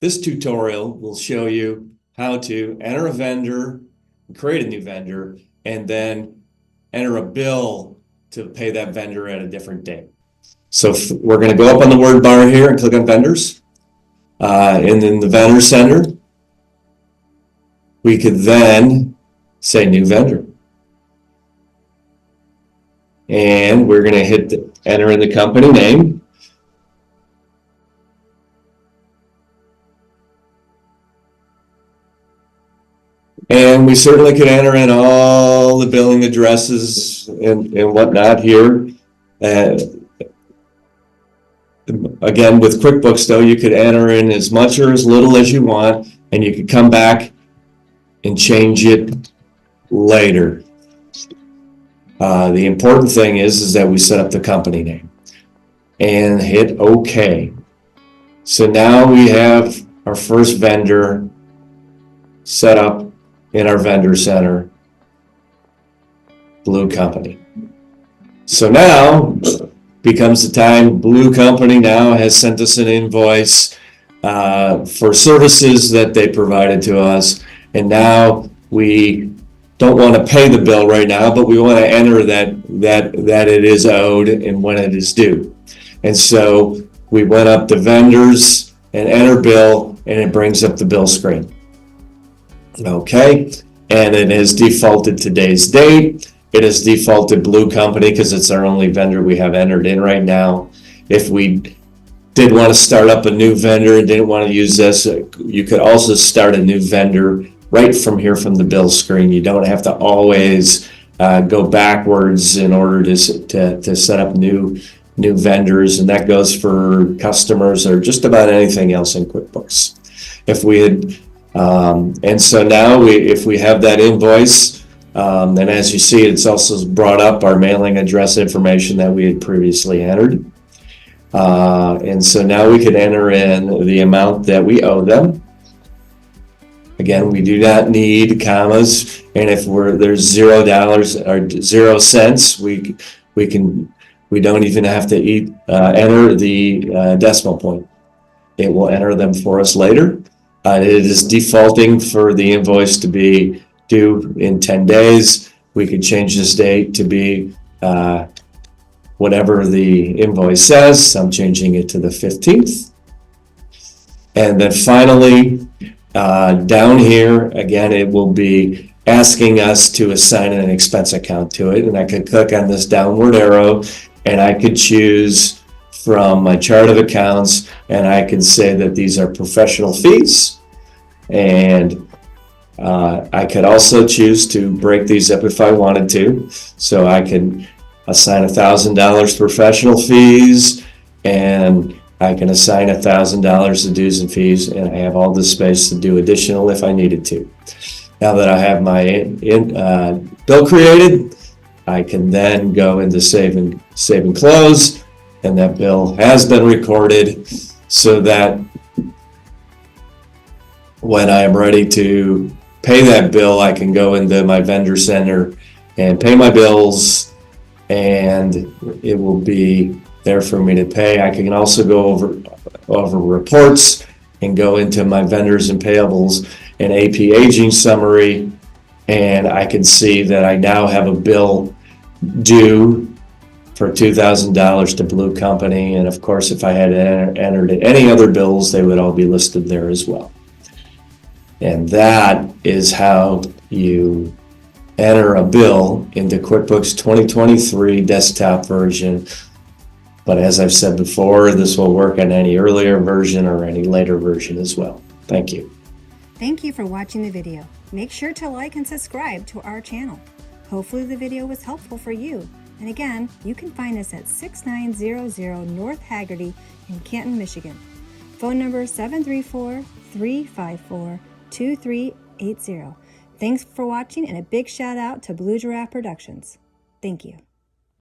This tutorial will show you how to enter a vendor, create a new vendor, and then enter a bill to pay that vendor at a different date. So we're going to go up on the word bar here and click on vendors. And in the vendor center, we could then say new vendor. And we're going to hit enter in the company name. And we certainly could enter in all the billing addresses and whatnot here. Again, with QuickBooks, though, you could enter in as much or as little as you want, and you could come back and change it later. The important thing is that we set up the company name and hit OK. So now we have our first vendor set up in our vendor center, Blue Company. So now becomes the time. Blue Company now has sent us an invoice for services that they provided to us, and now we don't want to pay the bill right now, but we want to enter that it is owed and when it is due. And so we went up to vendors and enter bill, and it brings up the bill screen. Okay, and it has defaulted today's date. It has defaulted Blue Company because it's our only vendor we have entered in right now. If we did want to start up a new vendor and didn't want to use this, you could also start a new vendor right from here from the bill screen. You don't have to always go backwards in order to set up new vendors, and that goes for customers or just about anything else in QuickBooks. If we had and so now if we have that invoice, and as you see, it's also brought up our mailing address information that we had previously entered. And so now we can enter in the amount that we owe them. Again, we do not need commas, and if there's $0 or 0 cents, we don't even have to enter the decimal point. It will enter them for us later. It is defaulting for the invoice to be due in 10 days. We could change this date to be whatever the invoice says. I'm changing it to the 15th. And then finally, down here, again, it will be asking us to assign an expense account to it. And I could click on this downward arrow, and I could choose from my chart of accounts, and I can say that these are professional fees, and I could also choose to break these up if I wanted to. So I can assign $1,000 professional fees, and I can assign $1,000 of dues and fees, and I have all the space to do additional if I needed to. Now that I have my bill created, I can then go into save and close, and that bill has been recorded so that when I am ready to pay that bill, I can go into my vendor center and pay my bills, and it will be there for me to pay. I can also go over reports and go into my vendors and payables and AP aging summary, and I can see that I now have a bill due for $2,000 to Blue Company, and of course if I had entered any other bills, they would all be listed there as well. And that is how you enter a bill into QuickBooks 2023 desktop version. But as I've said before, this will work on any earlier version or any later version as well. Thank you. Thank you for watching the video. Make sure to like and subscribe to our channel. Hopefully the video was helpful for you. And again, you can find us at 6900 North Haggerty in Canton, Michigan. Phone number 734-354-2380. Thanks for watching, and a big shout out to Blue Giraffe Productions. Thank you.